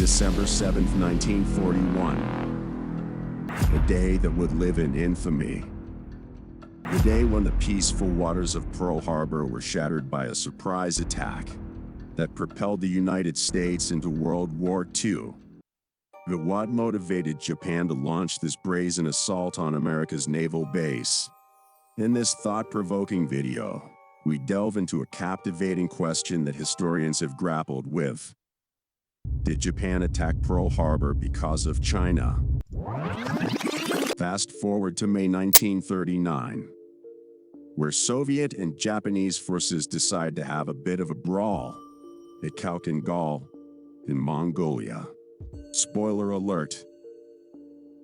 December 7, 1941. A day that would live in infamy. The day when the peaceful waters of Pearl Harbor were shattered by a surprise attack that propelled the United States into World War II. But what motivated Japan to launch this brazen assault on America's naval base? In this thought-provoking video, we delve into a captivating question that historians have grappled with. Did Japan attack Pearl Harbor because of China? Fast forward to May 1939, where Soviet and Japanese forces decide to have a bit of a brawl at Khalkhin in Mongolia. Spoiler alert,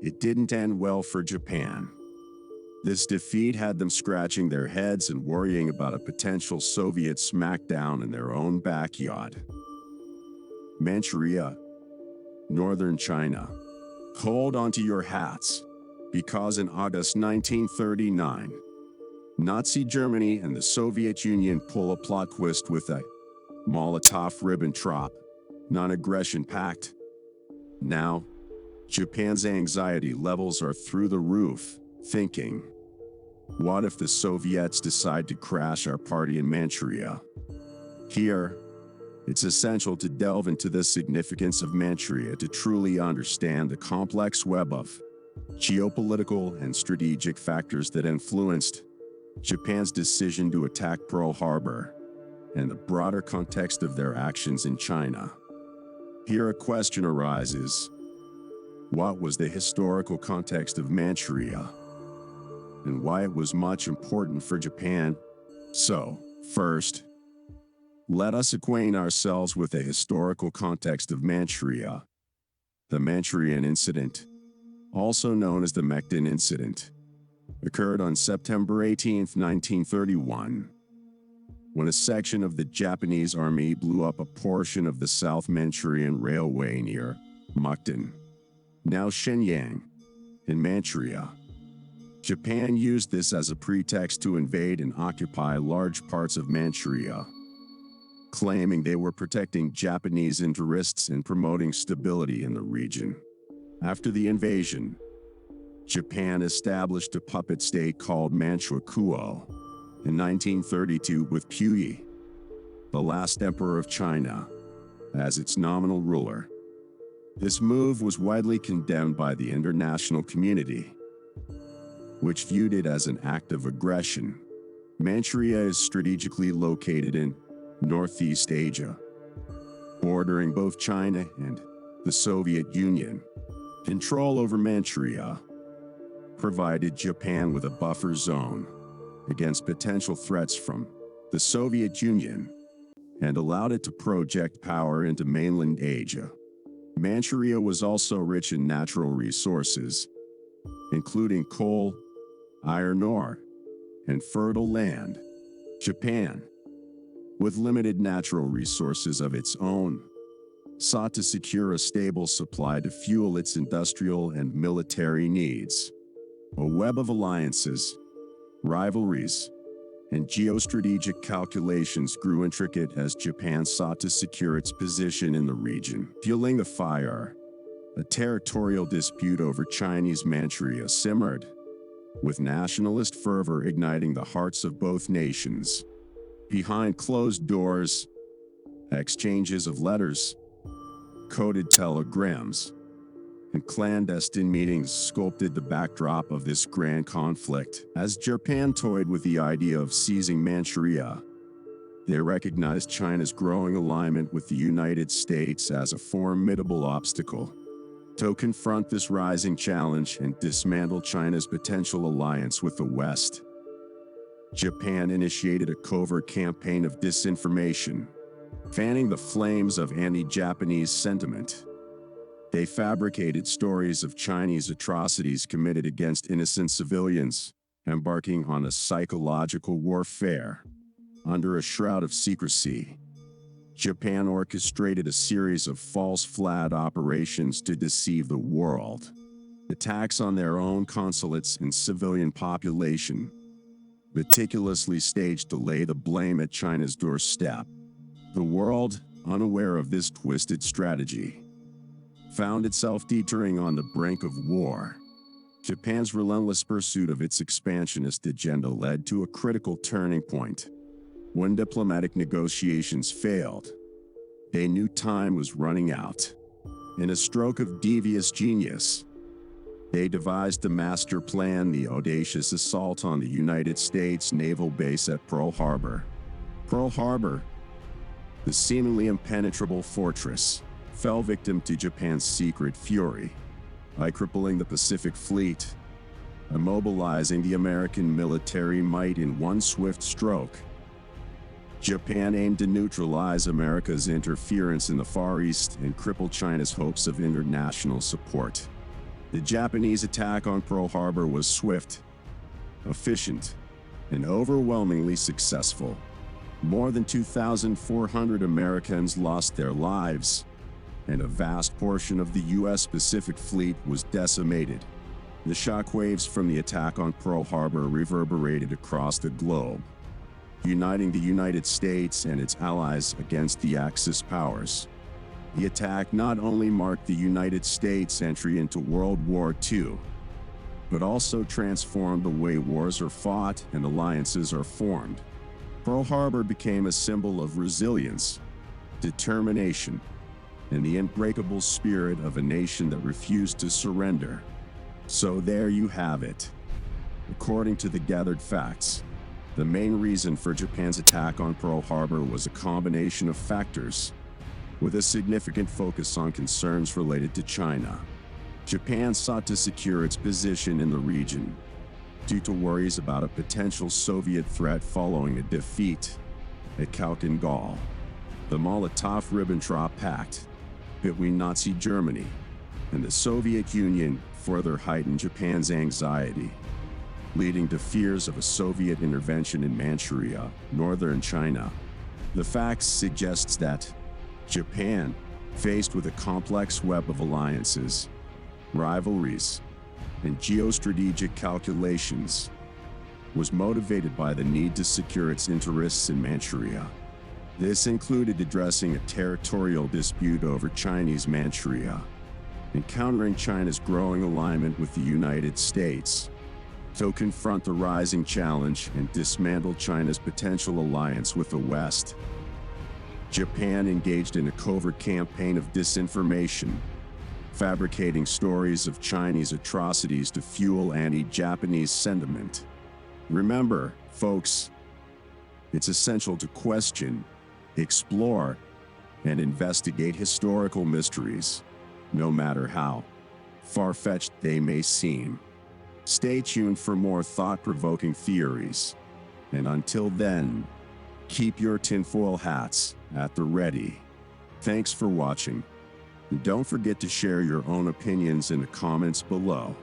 it didn't end well for Japan. This defeat had them scratching their heads and worrying about a potential Soviet smackdown in their own backyard. Manchuria, northern China. Hold onto your hats, because in August 1939, Nazi Germany and the Soviet Union pull a plot twist with a Molotov-Ribbentrop non-aggression pact. Now, Japan's anxiety levels are through the roof, thinking, what if the Soviets decide to crash our party in Manchuria? Here, it's essential to delve into the significance of Manchuria to truly understand the complex web of geopolitical and strategic factors that influenced Japan's decision to attack Pearl Harbor and the broader context of their actions in China. Here a question arises: what was the historical context of Manchuria, and why it was much important for Japan? So, first, let us acquaint ourselves with the historical context of Manchuria. The Manchurian Incident, also known as the Mekden Incident, occurred on September 18, 1931, when a section of the Japanese army blew up a portion of the South Manchurian Railway near Mukden, now Shenyang, in Manchuria. Japan used this as a pretext to invade and occupy large parts of Manchuria, claiming they were protecting Japanese interests and promoting stability in the region. After the invasion, Japan established a puppet state called Manchukuo in 1932 with Puyi, the last emperor of China, as its nominal ruler. This move was widely condemned by the international community, which viewed it as an act of aggression. Manchuria is strategically located in Northeast Asia, bordering both China and the Soviet Union. Control over Manchuria provided Japan with a buffer zone against potential threats from the Soviet Union and allowed it to project power into mainland Asia. Manchuria was also rich in natural resources, including coal, iron ore, and fertile land. Japan, with limited natural resources of its own, sought to secure a stable supply to fuel its industrial and military needs. A web of alliances, rivalries, and geostrategic calculations grew intricate as Japan sought to secure its position in the region. Fueling the fire, a territorial dispute over Chinese Manchuria simmered, with nationalist fervor igniting the hearts of both nations. Behind closed doors, exchanges of letters, coded telegrams, and clandestine meetings sculpted the backdrop of this grand conflict. As Japan toyed with the idea of seizing Manchuria, they recognized China's growing alignment with the United States as a formidable obstacle. To confront this rising challenge and dismantle China's potential alliance with the West, Japan initiated a covert campaign of disinformation, fanning the flames of anti-Japanese sentiment. They fabricated stories of Chinese atrocities committed against innocent civilians, embarking on a psychological warfare. Under a shroud of secrecy, Japan orchestrated a series of false flag operations to deceive the world. Attacks on their own consulates and civilian population, meticulously staged to lay the blame at China's doorstep. The world, unaware of this twisted strategy, found itself teetering on the brink of war. Japan's relentless pursuit of its expansionist agenda led to a critical turning point. When diplomatic negotiations failed, they knew time was running out. In a stroke of devious genius, they devised a master plan: the audacious assault on the United States naval base at Pearl Harbor. Pearl Harbor, the seemingly impenetrable fortress, fell victim to Japan's secret fury by crippling the Pacific Fleet, immobilizing the American military might in one swift stroke. Japan aimed to neutralize America's interference in the Far East and cripple China's hopes of international support. The Japanese attack on Pearl Harbor was swift, efficient, and overwhelmingly successful. More than 2,400 Americans lost their lives, and a vast portion of the U.S. Pacific Fleet was decimated. The shockwaves from the attack on Pearl Harbor reverberated across the globe, uniting the United States and its allies against the Axis powers. The attack not only marked the United States' entry into World War II, but also transformed the way wars are fought and alliances are formed. Pearl Harbor became a symbol of resilience, determination, and the unbreakable spirit of a nation that refused to surrender. So there you have it. According to the gathered facts, the main reason for Japan's attack on Pearl Harbor was a combination of factors, with a significant focus on concerns related to China. Japan sought to secure its position in the region due to worries about a potential Soviet threat following a defeat at Khalkhin Gol. The Molotov-Ribbentrop Pact between Nazi Germany and the Soviet Union further heightened Japan's anxiety, leading to fears of a Soviet intervention in Manchuria, northern China. The facts suggests that Japan, faced with a complex web of alliances, rivalries, and geostrategic calculations, was motivated by the need to secure its interests in Manchuria. This included addressing a territorial dispute over Chinese Manchuria and countering China's growing alignment with the United States to confront the rising challenge and dismantle China's potential alliance with the West. Japan engaged in a covert campaign of disinformation, fabricating stories of Chinese atrocities to fuel anti-Japanese sentiment. Remember, folks, it's essential to question, explore, and investigate historical mysteries, no matter how far-fetched they may seem. Stay tuned for more thought-provoking theories, and until then, keep your tinfoil hats at the ready. Thanks for watching, and don't forget to share your own opinions in the comments below.